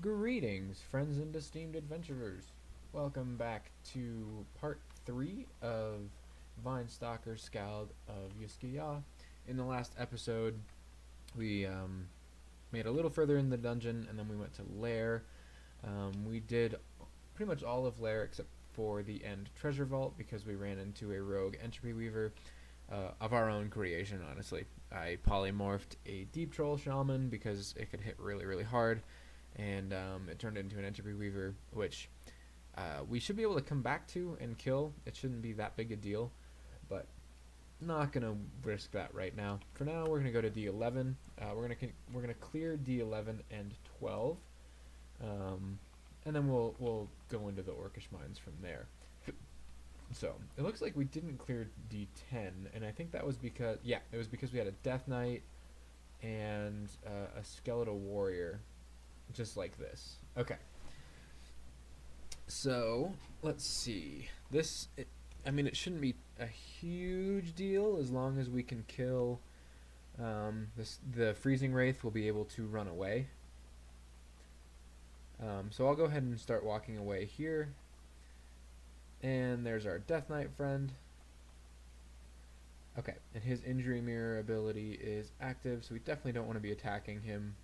Greetings, friends and esteemed adventurers. Welcome back to part 3 of Vine Stalker Skald of Yiskaya. In the last episode, we made a little further in the dungeon and then we went to Lair. We did pretty much all of Lair except for the end treasure vault because we ran into a rogue entropy weaver of our own creation, honestly. I polymorphed a deep troll shaman because it could hit really, really hard, and it turned into an entropy weaver, which we should be able to come back to and kill. It shouldn't be that big a deal, but not gonna risk that right now. For now, we're gonna go to D11. We're gonna clear D11 and 12, and then we'll go into the Orcish mines from there. So it looks like we didn't clear D10, and I think that was because it was because we had a Death Knight and a Skeletal Warrior, just like this. Okay. So let's see. It shouldn't be a huge deal as long as we can kill the Freezing Wraith. Will be able to run away. So I'll go ahead and start walking away here. And there's our Death Knight friend. Okay, and his Injury Mirror ability is active, so we definitely don't want to be attacking him.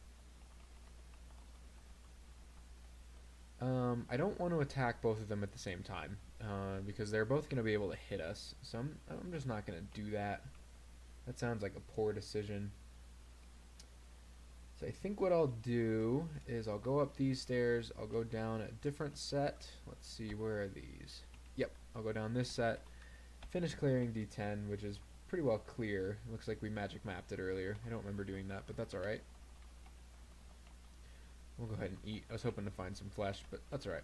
I don't want to attack both of them at the same time, because they're both going to be able to hit us, so I'm just not going to do that. That sounds like a poor decision. So I think what I'll do is I'll go up these stairs, I'll go down a different set. Let's see, where are these? Yep, I'll go down this set, finish clearing D10, which is pretty well clear. It looks like we magic mapped it earlier. I don't remember doing that, but that's alright. We'll go ahead and eat. I was hoping to find some flesh, but that's alright.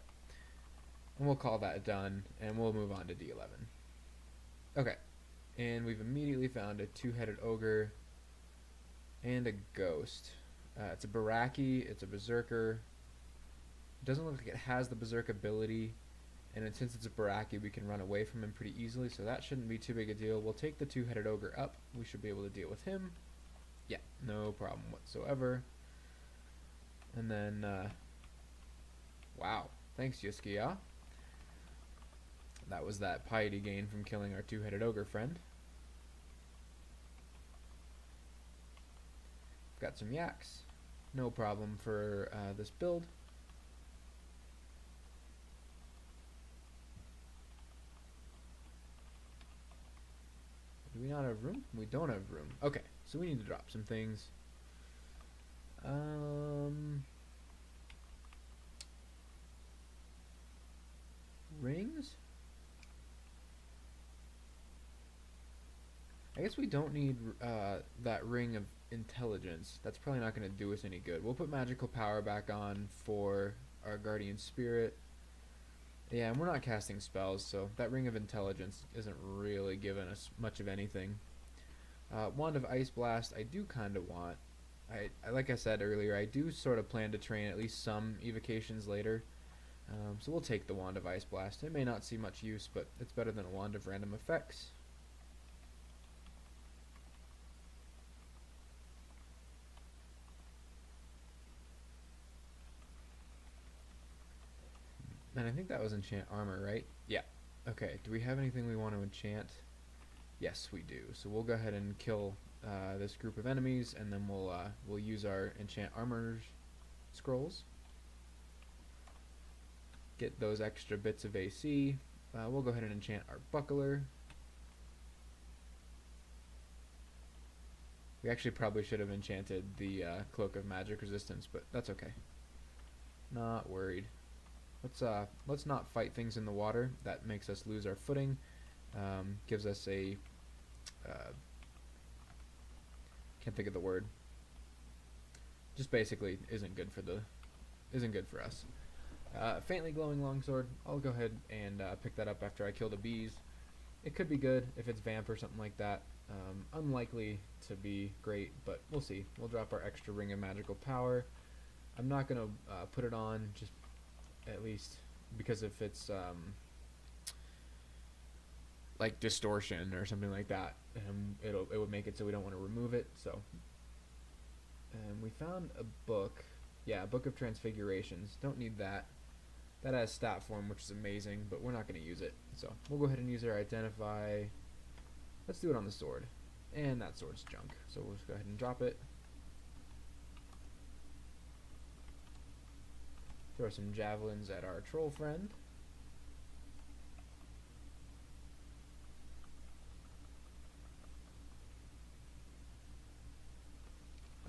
And we'll call that done, and we'll move on to D11. Okay, and we've immediately found a two-headed ogre and a ghost. It's a Baraki, it's a berserker. It doesn't look like it has the berserk ability, and since it's a Baraki, we can run away from him pretty easily, so that shouldn't be too big a deal. We'll take the two-headed ogre up. We should be able to deal with him. Yeah, no problem whatsoever. And then, wow, thanks Yiskaya. That was that piety gain from killing our two-headed ogre friend. Got some yaks. No problem for this build. Do we not have room? We don't have room. Okay, so we need to drop some things. Rings? I guess we don't need that ring of intelligence. That's probably not going to do us any good. We'll put magical power back on for our guardian spirit. Yeah, and we're not casting spells, so that ring of intelligence isn't really giving us much of anything. Wand of Ice Blast I do kind of want. I like I said earlier, I do sort of plan to train at least some evocations later. So we'll take the Wand of Ice Blast. It may not see much use, but it's better than a Wand of Random Effects. And I think that was enchant armor, right? Yeah. Okay, do we have anything we want to enchant? Yes, we do. So we'll go ahead and kill this group of enemies, and then we'll use our enchant armor scrolls. Get those extra bits of AC. We'll go ahead and enchant our buckler. We actually probably should have enchanted the cloak of magic resistance, but that's okay. Not worried. Let's not fight things in the water. That makes us lose our footing. Gives us a can't think of the word. Just basically isn't good for us. Faintly glowing longsword. I'll go ahead and pick that up after I kill the bees. It could be good if it's vamp or something like that. Unlikely to be great, but we'll see. We'll drop our extra ring of magical power. I'm not gonna put it on just at least because if it's like distortion or something like that, it would make it so we don't want to remove it. So, and we found a book Yeah, Book of Transfigurations. Don't need that. That has stat form, which is amazing, but we're not going to use it. So we'll go ahead and use our identify. Let's do it on the sword. And that sword's junk. So we'll just go ahead and drop it. Throw some javelins at our troll friend.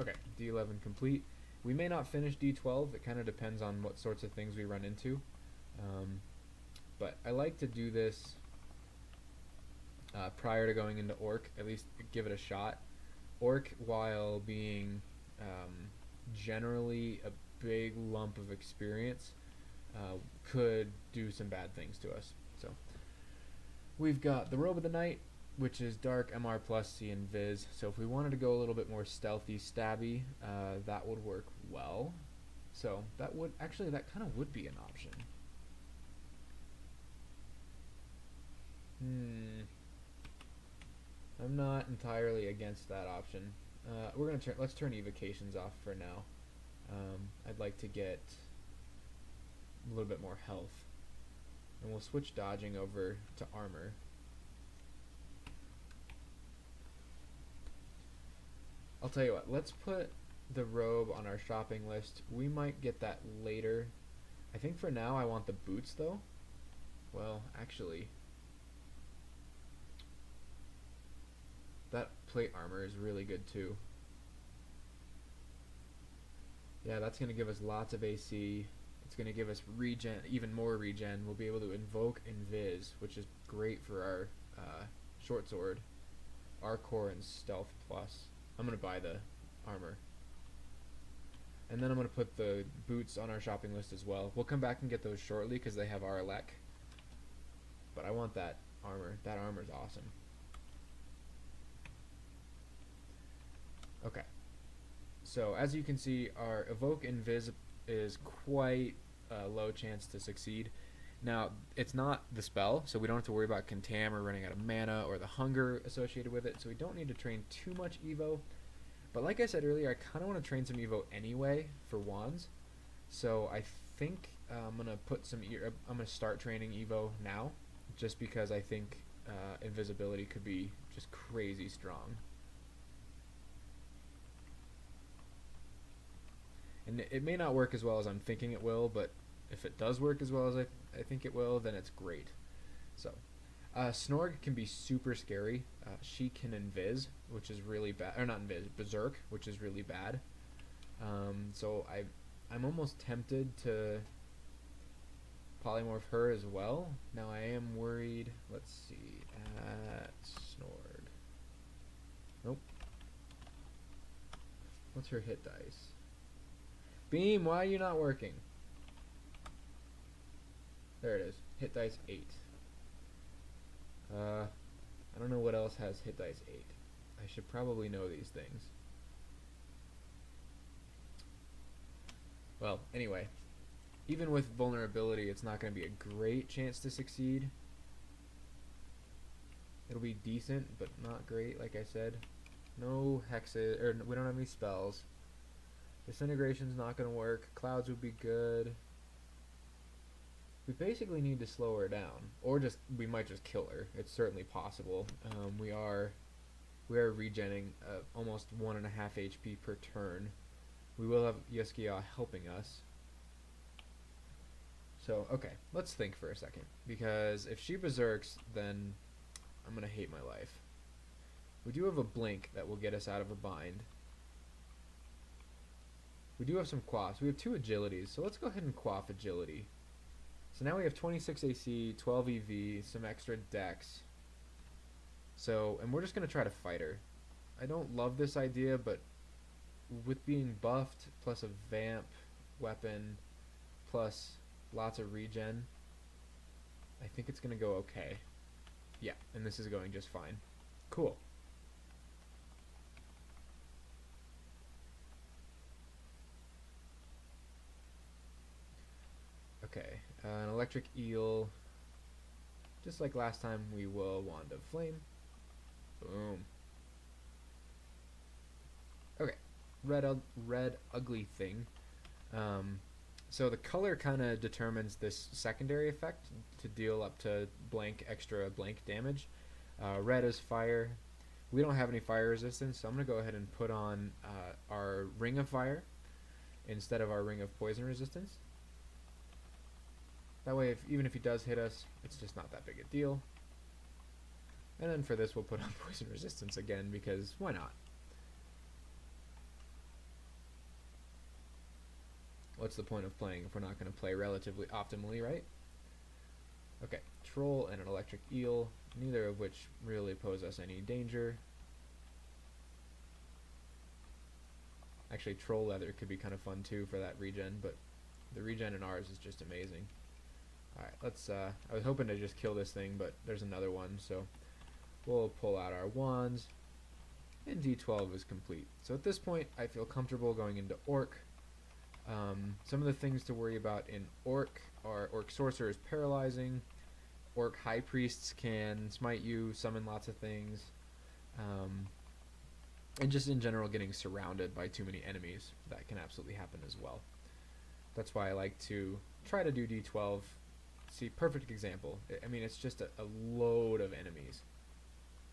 Okay, D11 complete. We may not finish D12. It kind of depends on what sorts of things we run into. But I like to do this prior to going into Orc, at least give it a shot. Orc, while being generally a big lump of experience, could do some bad things to us. So we've got the Robe of the Knight, which is Dark, MR+, C, and Viz. So if we wanted to go a little bit more stealthy, stabby, that would work well. So that would, actually, that kind of would be an option. I'm not entirely against that option. We're gonna let's turn evocations off for now. I'd like to get a little bit more health, and we'll switch dodging over to armor. I'll tell you what, let's put the robe on our shopping list. We might get that later. I think for now I want the boots though. Well, actually, that plate armor is really good too. Yeah, that's going to give us lots of AC. It's going to give us regen, even more regen. We'll be able to invoke Invis, which is great for our short sword, our core, and stealth plus. I'm going to buy the armor. And then I'm going to put the boots on our shopping list as well. We'll come back and get those shortly because they have Arlek. But I want that armor. That armor's awesome. Okay. So as you can see, our Evoke Invis is quite a low chance to succeed. Now, it's not the spell, so we don't have to worry about Contam or running out of mana or the hunger associated with it, so we don't need to train too much Evo. But like I said earlier, I kind of want to train some Evo anyway for wands. So I think I'm going to put some I'm going to start training Evo now, just because I think invisibility could be just crazy strong. And it may not work as well as I'm thinking it will, but if it does work as well as I think it will, then it's great. So, Snorg can be super scary. She can invis, which is really bad. Or not invis, berserk, which is really bad. So I'm almost tempted to polymorph her as well. Now I am worried. Let's see. At Snorg. Nope. What's her hit dice? Beam, why are you not working? There it is. Hit dice 8. I don't know what else has hit dice 8. I should probably know these things. Well, anyway. Even with vulnerability, it's not going to be a great chance to succeed. It'll be decent, but not great, like I said. No hexes, or we don't have any spells. Disintegration's not going to work. Clouds would be good. We basically need to slow her down, or we might just kill her. It's certainly possible. We are regenning almost 1.5 HP per turn. We will have Yuskia helping us. So okay, let's think for a second, because if she berserks, then I'm gonna hate my life. We do have a blink that will get us out of a bind. We do have some quaffs. We have 2 agilities, so let's go ahead and quaff agility. So now we have 26 AC, 12 EV, some extra dex. So, and we're just going to try to fight her. I don't love this idea, but with being buffed, plus a vamp weapon, plus lots of regen, I think it's going to go okay. Yeah, and this is going just fine. Cool. Okay, an electric eel. Just like last time, we will Wand of Flame. Boom. Okay, red ugly thing. So the color kind of determines this secondary effect to deal up to extra blank damage. Red is fire. We don't have any fire resistance, so I'm going to go ahead and put on our ring of fire instead of our ring of poison resistance. That way, even if he does hit us, it's just not that big a deal. And then for this, we'll put on poison resistance again, because why not? What's the point of playing if we're not going to play relatively optimally, right? Okay, troll and an electric eel, neither of which really pose us any danger. Actually, troll leather could be kind of fun too for that regen, but the regen in ours is just amazing. Alright, let's, I was hoping to just kill this thing, but there's another one, so we'll pull out our wands, and D12 is complete. So at this point, I feel comfortable going into Orc. Some of the things to worry about in Orc are Orc Sorcerer is paralyzing, Orc High Priests can smite you, summon lots of things, and just in general getting surrounded by too many enemies. That can absolutely happen as well. That's why I like to try to do D12. See, perfect example. I mean, it's just a load of enemies.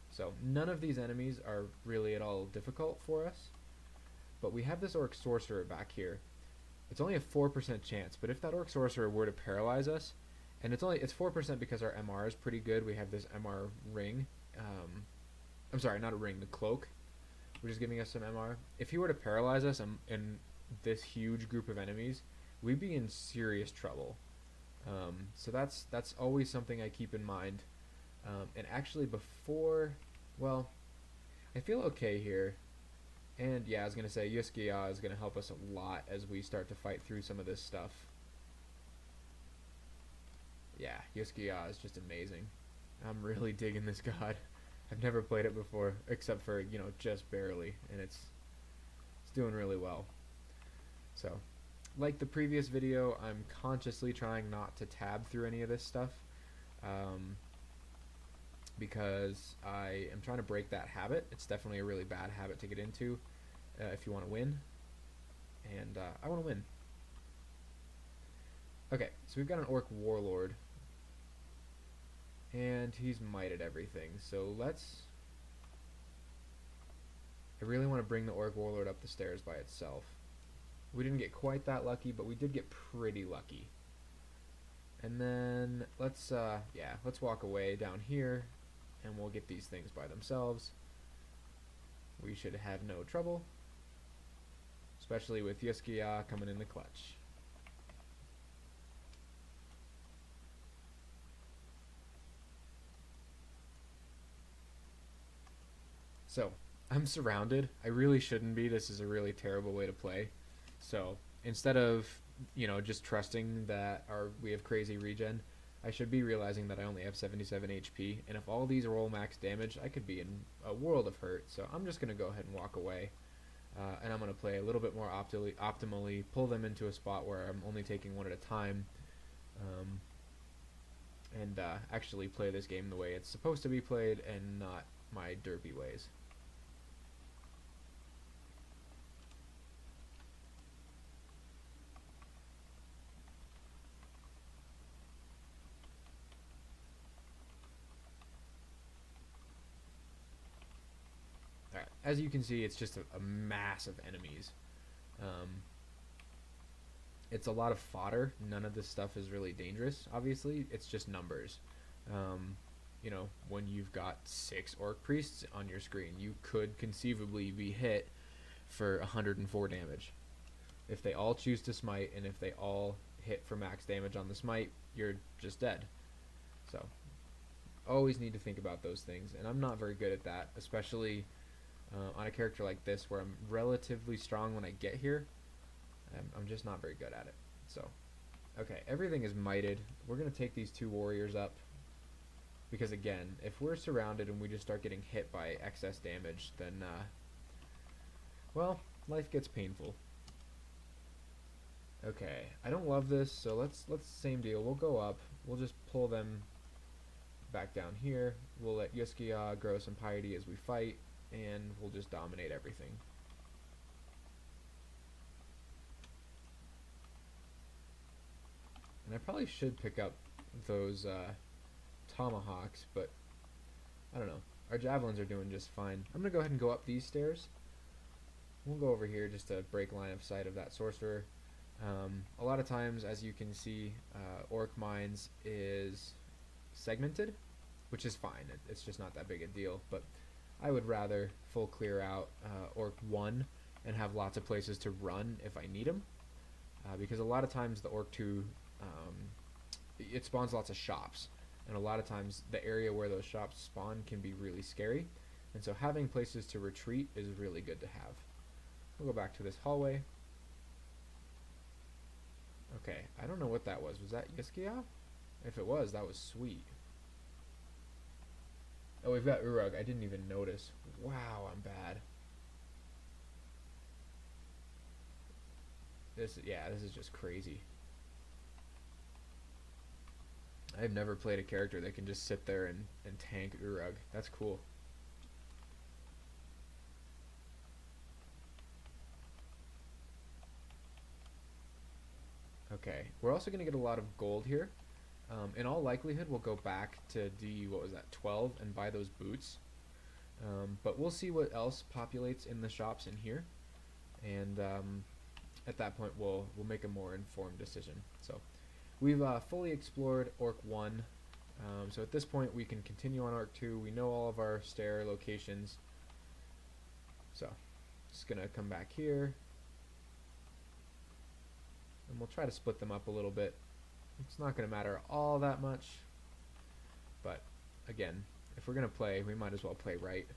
So none of these enemies are really at all difficult for us, but we have this Orc Sorcerer back here. It's only a 4% chance, but if that Orc Sorcerer were to paralyze us, and it's 4% because our MR is pretty good. We have this MR ring. I'm sorry, not a ring, the cloak, which is giving us some MR. If he were to paralyze us in this huge group of enemies, we'd be in serious trouble. So that's always something I keep in mind. And actually before, well, I feel okay here. And yeah, I was going to say Yuskiya is going to help us a lot as we start to fight through some of this stuff. Yeah, Yuskiya is just amazing. I'm really digging this god. I've never played it before, except for, you know, just barely, and it's doing really well. So, like the previous video, I'm consciously trying not to tab through any of this stuff, because I am trying to break that habit. It's definitely a really bad habit to get into if you want to win, and I want to win. Okay, so we've got an Orc Warlord, and he's mited everything, so I really want to bring the Orc Warlord up the stairs by itself. We didn't get quite that lucky, but we did get pretty lucky. And then let's walk away down here, and we'll get these things by themselves. We should have no trouble, especially with Yuskiya coming in the clutch. So, I'm surrounded. I really shouldn't be. This is a really terrible way to play. So, instead of, you know, just trusting that we have crazy regen, I should be realizing that I only have 77 HP, and if all these roll max damage, I could be in a world of hurt. So I'm just going to go ahead and walk away, and I'm going to play a little bit more optimally, pull them into a spot where I'm only taking one at a time, and actually play this game the way it's supposed to be played and not my derpy ways. Alright, as you can see, it's just a mass of enemies. It's a lot of fodder. None of this stuff is really dangerous, obviously. It's just numbers. You know, when you've got 6 Orc Priests on your screen, you could conceivably be hit for 104 damage. If they all choose to smite, and if they all hit for max damage on the smite, you're just dead. So, always need to think about those things, and I'm not very good at that, especially on a character like this where I'm relatively strong when I get here. I'm just not very good at it. So, okay, everything is mited. We're going to take these 2 warriors up. Because again, if we're surrounded and we just start getting hit by excess damage, then, well, life gets painful. Okay, I don't love this, so let's same deal. We'll go up. We'll just pull them back down here. We'll let Yuskiya grow some piety as we fight, and we'll just dominate everything. And I probably should pick up those tomahawks, but I don't know. Our javelins are doing just fine. I'm going to go ahead and go up these stairs. We'll go over here just to break line of sight of that sorcerer. A lot of times, as you can see, orc mines is segmented, which is fine. It's just not that big a deal, but I would rather full clear out orc 1 and have lots of places to run if I need them, because a lot of times the orc 2, it spawns lots of shops, and a lot of times the area where those shops spawn can be really scary, and so having places to retreat is really good to have. We'll go back to this hallway. Okay, I don't know what that was. Was that Yiskia? If it was, that was sweet. Oh, we've got Urug. I didn't even notice. Wow, I'm bad. This is just crazy. I've never played a character that can just sit there and tank Urug. That's cool. Okay, we're also going to get a lot of gold here. In all likelihood, we'll go back to what was that, 12, and buy those boots. But we'll see what else populates in the shops in here, and at that point, we'll make a more informed decision. So, we've fully explored Orc 1. So at this point, we can continue on Orc 2. We know all of our stair locations. So, just gonna come back here. And we'll try to split them up a little bit. It's not going to matter all that much, but again, if we're going to play, we might as well play right.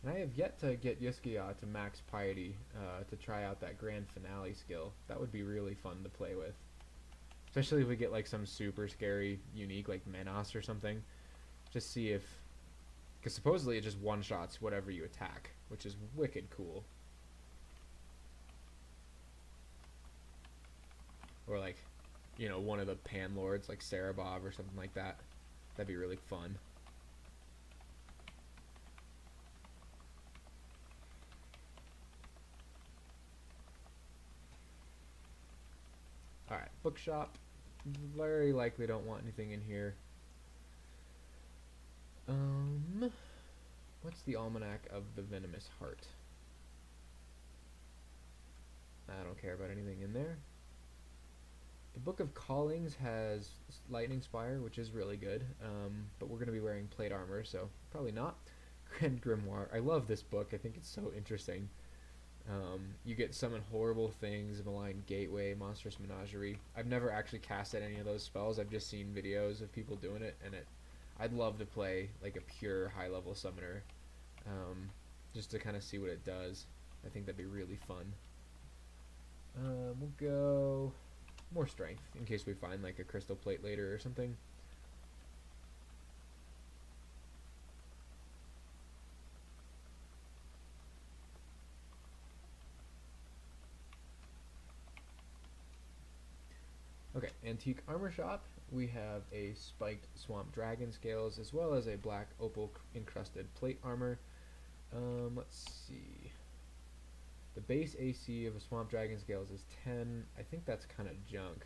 And I have yet to get Yiskia to max piety to try out that grand finale skill. That would be really fun to play with. Especially if we get like some super scary, unique, like Menos or something. Just see if... Because supposedly it just one-shots whatever you attack, which is wicked cool. Or like, you know, one of the Pan Lords, like Sarabob or something like that. That'd be really fun. Alright, bookshop. Very likely don't want anything in here. What's the Almanac of the Venomous Heart? I don't care about anything in there. The Book of Callings has Lightning Spire, which is really good, but we're going to be wearing plate armor, so probably not. Grand Grimoire. I love this book. I think it's so interesting. You get Summon Horrible Things, Malign Gateway, Monstrous Menagerie. I've never actually casted any of those spells. I've just seen videos of people doing it, and I'd love to play like a pure high-level summoner, just to kind of see what it does. I think that'd be really fun. We'll go more strength, in case we find like a crystal plate later or something. Okay, antique armor shop. We have a spiked swamp dragon scales as well as a black opal encrusted plate armor. Let's see. The base AC of a swamp dragon scales is 10. I think that's kind of junk.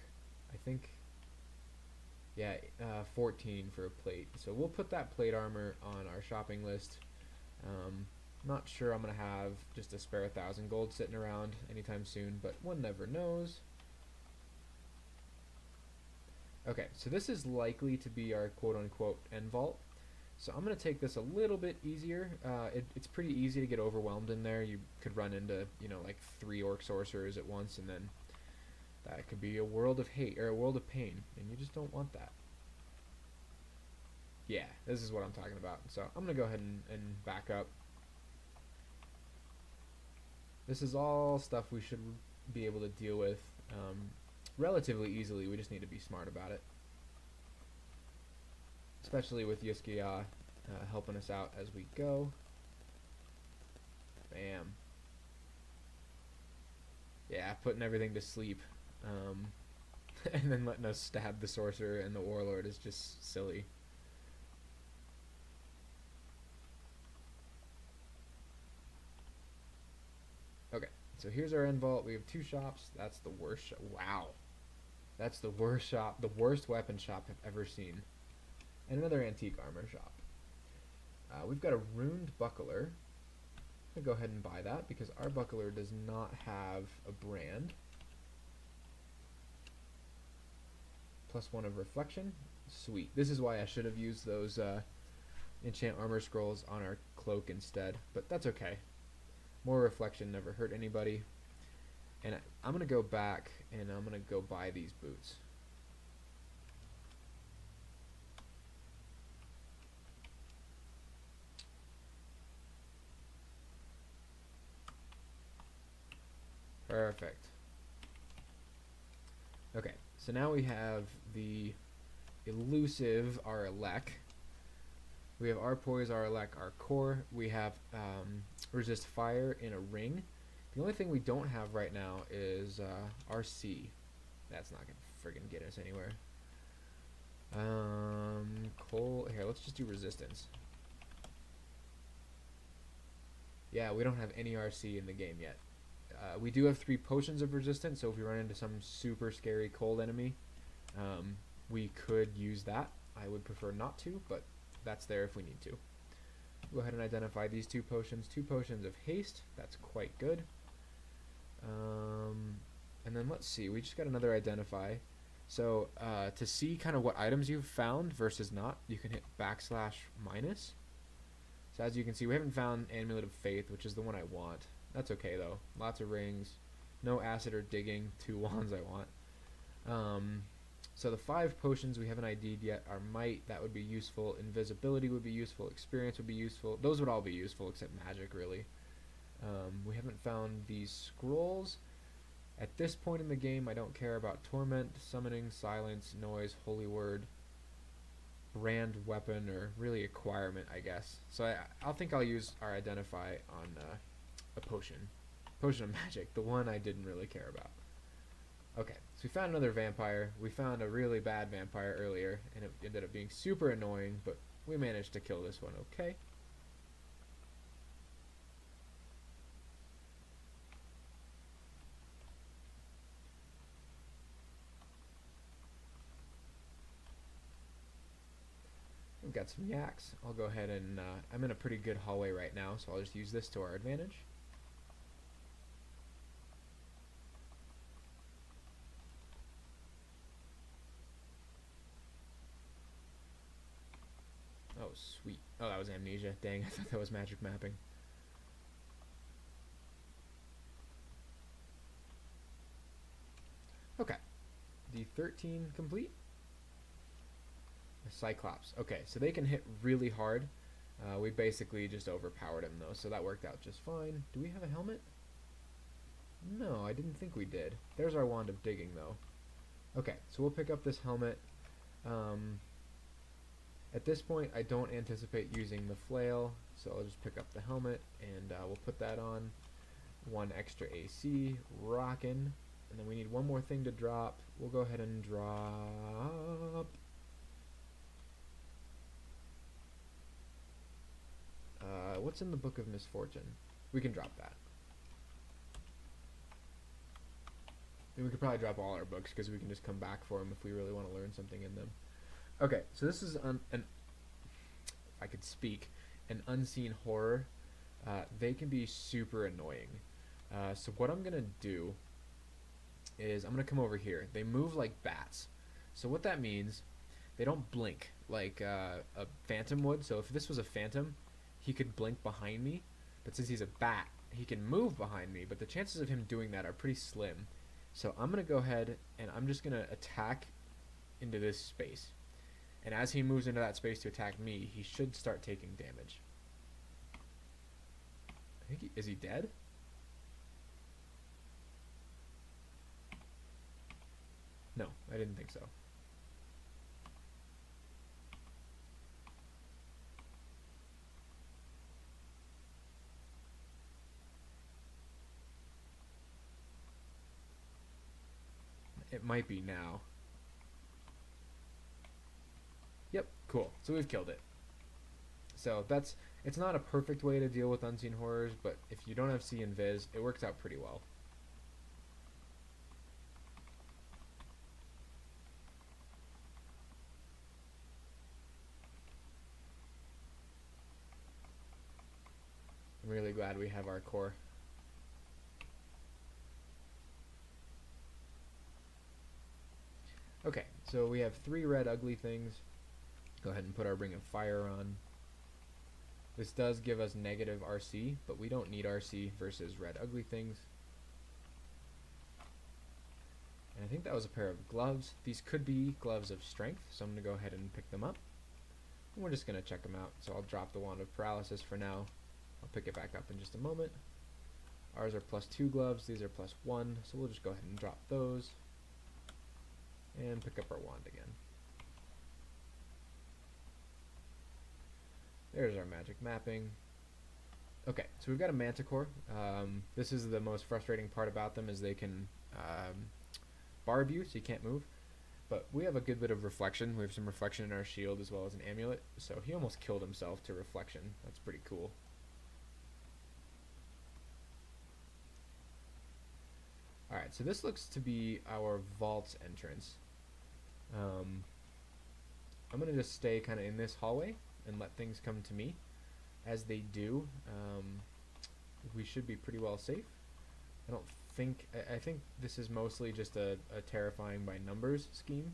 I think, yeah, 14 for a plate. So we'll put that plate armor on our shopping list. Not sure I'm gonna have just a spare 1,000 gold sitting around anytime soon, but one never knows. Okay, so this is likely to be our quote-unquote end vault. So I'm going to take this a little bit easier. It's pretty easy to get overwhelmed in there. You could run into, you know, like 3 orc sorcerers at once, and then that could be a world of hate, or a world of pain, and you just don't want that. Yeah, this is what I'm talking about. So I'm going to go ahead and back up. This is all stuff we should be able to deal with relatively easily. We just need to be smart about it, especially with Yiskia helping us out as we go. Bam. Yeah, putting everything to sleep, and then letting us stab the sorcerer and the warlord is just silly. so here's our end vault. We have 2 shops. That's the worst shop. Wow. That's the worst shop, the worst weapon shop I've ever seen. And another antique armor shop. We've got a runed buckler. I'm going to go ahead and buy that because our buckler does not have a brand. +1 of reflection. Sweet. This is why I should have used those enchant armor scrolls on our cloak instead, but that's okay. More reflection never hurt anybody. And I'm going to go back and I'm going to go buy these boots. Perfect. Okay, so now we have the elusive Aralek. We have our poise, our elect, our core. We have resist fire in a ring. The only thing we don't have right now is RC. That's not gonna friggin' get us anywhere. Coal. Here, let's just do resistance. Yeah, we don't have any RC in the game yet. We do have 3 potions of resistance, so if we run into some super scary cold enemy, we could use that. I would prefer not to, but that's there if we need to. Go ahead and identify these 2 potions. 2 potions of haste. That's quite good. And then let's see. We just got another identify. So to see kind of what items you've found versus not, you can hit \-. So as you can see, we haven't found Amulet of Faith, which is the one I want. That's okay though. Lots of rings. No acid or digging. 2 wands I want. So the 5 potions we haven't ID'd yet are might. That would be useful. Invisibility would be useful. Experience would be useful. Those would all be useful except magic, really. We haven't found these scrolls. At this point in the game, I don't care about torment, summoning, silence, noise, holy word, brand weapon, or really acquirement, I guess. So I'll think I'll use our identify on a potion of magic, the one I didn't really care about. Okay, so we found another vampire. We found a really bad vampire earlier, and it ended up being super annoying, but we managed to kill this one okay. We've got some yaks. I'll go ahead and, I'm in a pretty good hallway right now, so I'll just use this to our advantage. Oh, sweet. Oh, that was amnesia. Dang, I thought that was magic mapping. Okay. D13 complete. The Cyclops. Okay, so they can hit really hard. We basically just overpowered him, though, so that worked out just fine. Do we have a helmet? No, I didn't think we did. There's our wand of digging, though. Okay, so we'll pick up this helmet. At this point, I don't anticipate using the flail, so I'll just pick up the helmet, and we'll put that on. 1 extra AC, rockin'. And then we need 1 more thing to drop. We'll go ahead and drop... what's in the Book of Misfortune? We can drop that. And we could probably drop all our books, because we can just come back for them if we really want to learn something in them. Okay, so this is if I could speak, an unseen horror. They can be super annoying. So what I'm going to do is I'm going to come over here. They move like bats. So what that means, they don't blink like a phantom would. So if this was a phantom, he could blink behind me. But since he's a bat, he can move behind me. But the chances of him doing that are pretty slim. So I'm going to go ahead and I'm just going to attack into this space. And as he moves into that space to attack me, he should start taking damage. I think is he dead? No, I didn't think so. It might be now. Yep, cool. So we've killed it. So it's not a perfect way to deal with unseen horrors, but if you don't have see and vis, it works out pretty well. I'm really glad we have our core. Okay, so we have 3 red ugly things. Go ahead and put our Ring of Fire on. This does give us negative RC, but we don't need RC versus red ugly things. And I think that was a pair of gloves. These could be gloves of strength, so I'm going to go ahead and pick them up. And we're just going to check them out. So I'll drop the Wand of Paralysis for now. I'll pick it back up in just a moment. Ours are +2 gloves, these are +1, so we'll just go ahead and drop those. And pick up our wand again. There's our magic mapping. Okay, so we've got a Manticore. This is the most frustrating part about them, is they can barb you, so you can't move. But we have a good bit of reflection. We have some reflection in our shield as well as an amulet. So he almost killed himself to reflection. That's pretty cool. Alright, so this looks to be our vault's entrance. I'm going to just stay kind of in this hallway and let things come to me. As they do, we should be pretty well safe. I think this is mostly just a terrifying by numbers scheme.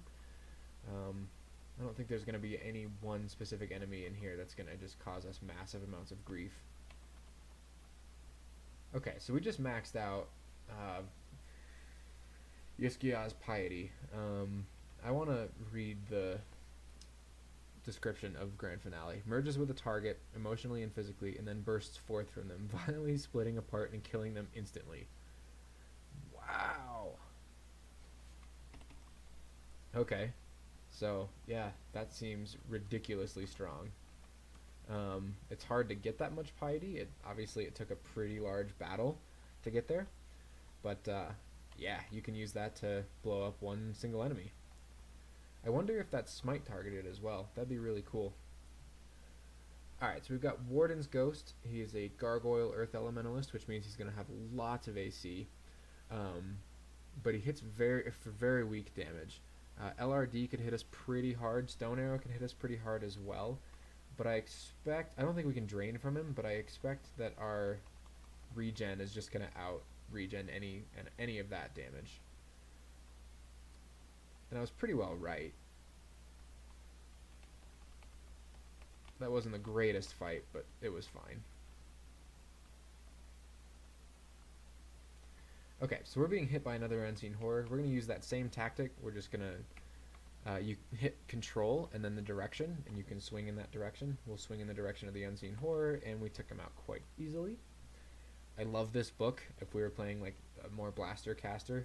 I don't think there's going to be any one specific enemy in here that's going to just cause us massive amounts of grief. Okay, so we just maxed out Yiskiya's piety. I want to read the description of Grand Finale. Merges with a target, emotionally and physically, and then bursts forth from them, violently splitting apart and killing them instantly. Wow. Okay. So, yeah, that seems ridiculously strong. It's hard to get that much piety. Obviously, it took a pretty large battle to get there. But, yeah, you can use that to blow up one single enemy. I wonder if that's smite targeted as well. That'd be really cool. Alright, so we've got Warden's Ghost. He is a Gargoyle Earth Elementalist, which means he's going to have lots of AC. But he hits for very weak damage. LRD could hit us pretty hard. Stone Arrow can hit us pretty hard as well. But I don't think we can drain from him, but I expect that our regen is just going to out-regen any of that damage. And I was pretty well right. That wasn't the greatest fight, but it was fine. Okay, so we're being hit by another unseen horror. We're going to use that same tactic. We're just going to you hit control and then the direction, and you can swing in that direction. We'll swing in the direction of the unseen horror, and we took him out quite easily. I love this book. If we were playing like a more blaster caster,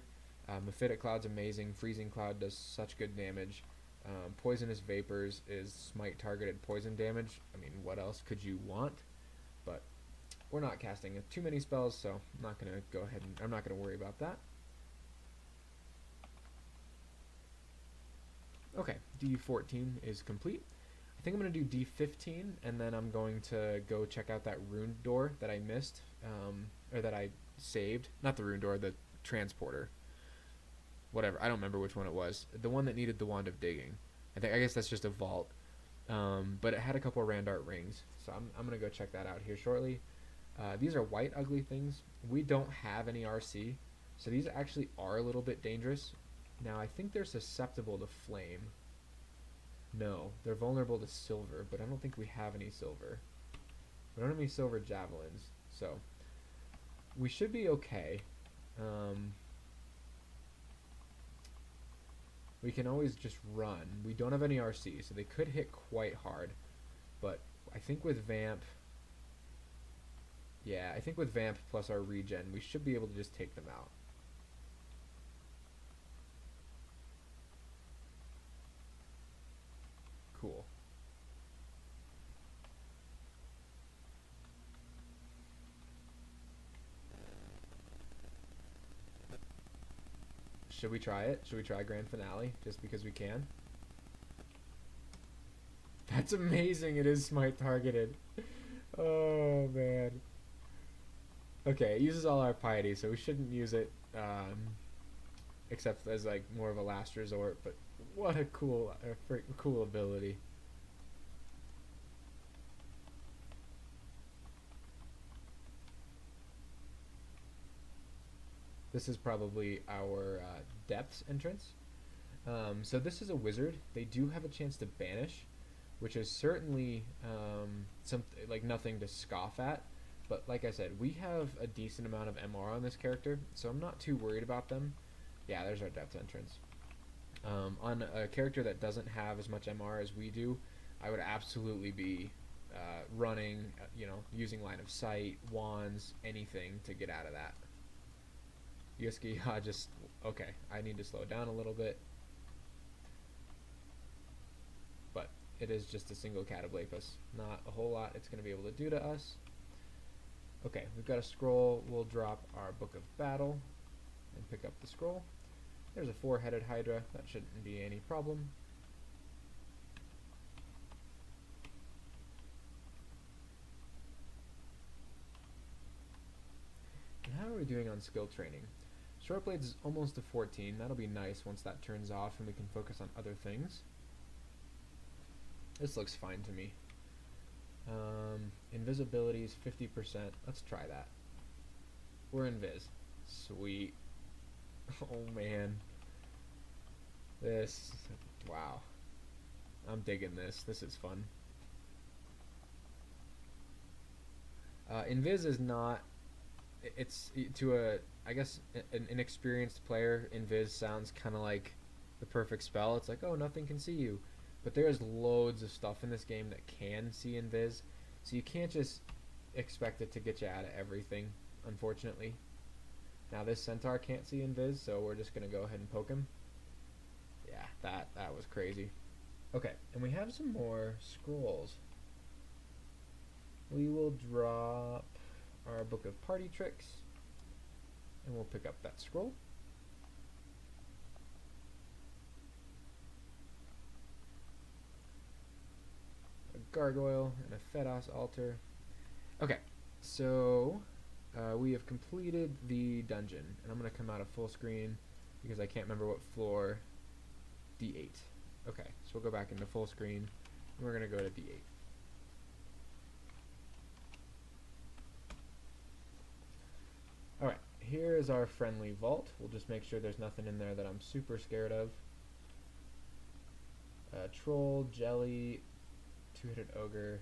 Mephitic Cloud's amazing. Freezing Cloud does such good damage. Poisonous Vapors is smite targeted poison damage. I mean, what else could you want? But we're not casting too many spells, so I'm not gonna go ahead and I'm not gonna worry about that. Okay, D14 is complete. I think I'm gonna do D15, and then I'm going to go check out that rune door that I missed, or that I saved. Not the rune door, the transporter. Whatever, I don't remember which one it was. The one that needed the Wand of Digging. I guess that's just a vault. But it had a couple of Randart rings. So I'm going to go check that out here shortly. These are white ugly things. We don't have any RC. So these actually are a little bit dangerous. Now I think they're susceptible to flame. No, they're vulnerable to silver, but I don't think we have any silver. We don't have any silver javelins. So we should be okay. We can always just run. We don't have any RC, so they could hit quite hard. But I think with Vamp... Yeah, I think with Vamp plus our regen, we should be able to just take them out. Cool. Should we try it? Should we try Grand Finale? Just because we can? That's amazing. It is smite targeted. Oh man. Okay, it uses all our piety, so we shouldn't use it, except as like more of a last resort. But what a cool ability. This is probably our depths entrance. So this is a wizard. They do have a chance to banish, which is certainly something like nothing to scoff at. But like I said, we have a decent amount of MR on this character, so I'm not too worried about them. Yeah, there's our depth entrance. On a character that doesn't have as much MR as we do, I would absolutely be running, using line of sight, wands, anything to get out of that. Yuski, okay, I need to slow down a little bit. But it is just a single Catoblepus. Not a whole lot it's going to be able to do to us. Okay, we've got a scroll. We'll drop our Book of Battle and pick up the scroll. There's a 4-headed Hydra. That shouldn't be any problem. And how are we doing on skill training? Short Blades is almost a 14. That'll be nice once that turns off and we can focus on other things. This looks fine to me. Invisibility is 50%. Let's try that. We're invis. Sweet. Oh man. Wow. I'm digging this. This is fun. Invis is not, it's to I guess an inexperienced player, Invis sounds kind of like the perfect spell. It's like, oh, nothing can see you. But there's loads of stuff in this game that can see Invis, so you can't just expect it to get you out of everything, unfortunately. Now this centaur can't see Invis, so we're just going to go ahead and poke him. Yeah, that was crazy. Okay, and we have some more scrolls. We will drop our Book of Party Tricks, and we'll pick up that scroll. Gargoyle and a Fedos altar. Okay, so we have completed the dungeon, and I'm going to come out of full screen because I can't remember what floor. D8. Okay, so we'll go back into full screen, and we're going to go to D8. Alright, here is our friendly vault. We'll just make sure there's nothing in there that I'm super scared of. Troll, jelly, 2-headed ogre.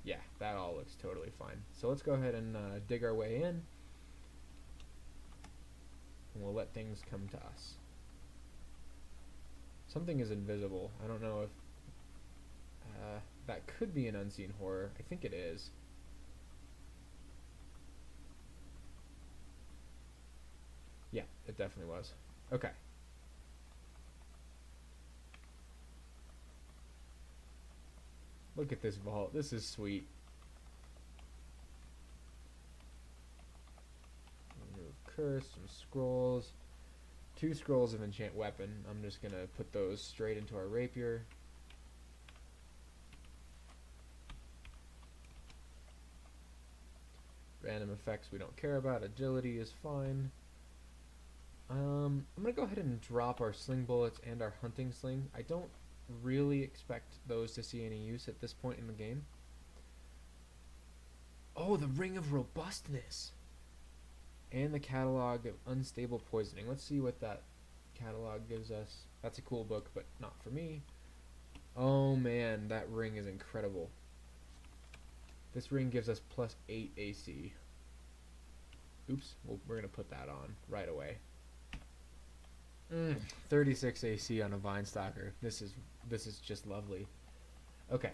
Yeah, that all looks totally fine. So let's go ahead and dig our way in, and we'll let things come to us. Something is invisible. I don't know if that could be an unseen horror. I think it is. Yeah, it definitely was. Okay. Look at this vault. This is sweet. Remove curse, some scrolls. 2 scrolls of enchant weapon. I'm just going to put those straight into our rapier. Random effects we don't care about. Agility is fine. I'm going to go ahead and drop our sling bullets and our hunting sling. I don't really expect those to see any use at this point in the game. Oh, the Ring of Robustness! And the Catalog of Unstable Poisoning. Let's see what that catalog gives us. That's a cool book, but not for me. Oh man, that ring is incredible. This ring gives us +8 AC. Oops, well, we're going to put that on right away. 36 AC on a Vine Stalker. This is just lovely. Okay,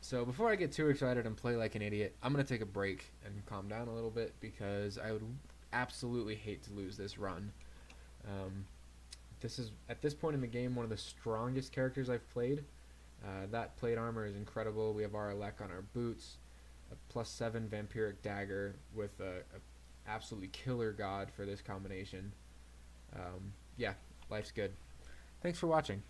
so before I get too excited and play like an idiot, I'm going to take a break and calm down a little bit because I would absolutely hate to lose this run. This is, at this point in the game, one of the strongest characters I've played. That plate armor is incredible. We have our Elec on our boots, a +7 Vampiric Dagger with a absolutely killer god for this combination. Yeah, life's good. Thanks for watching.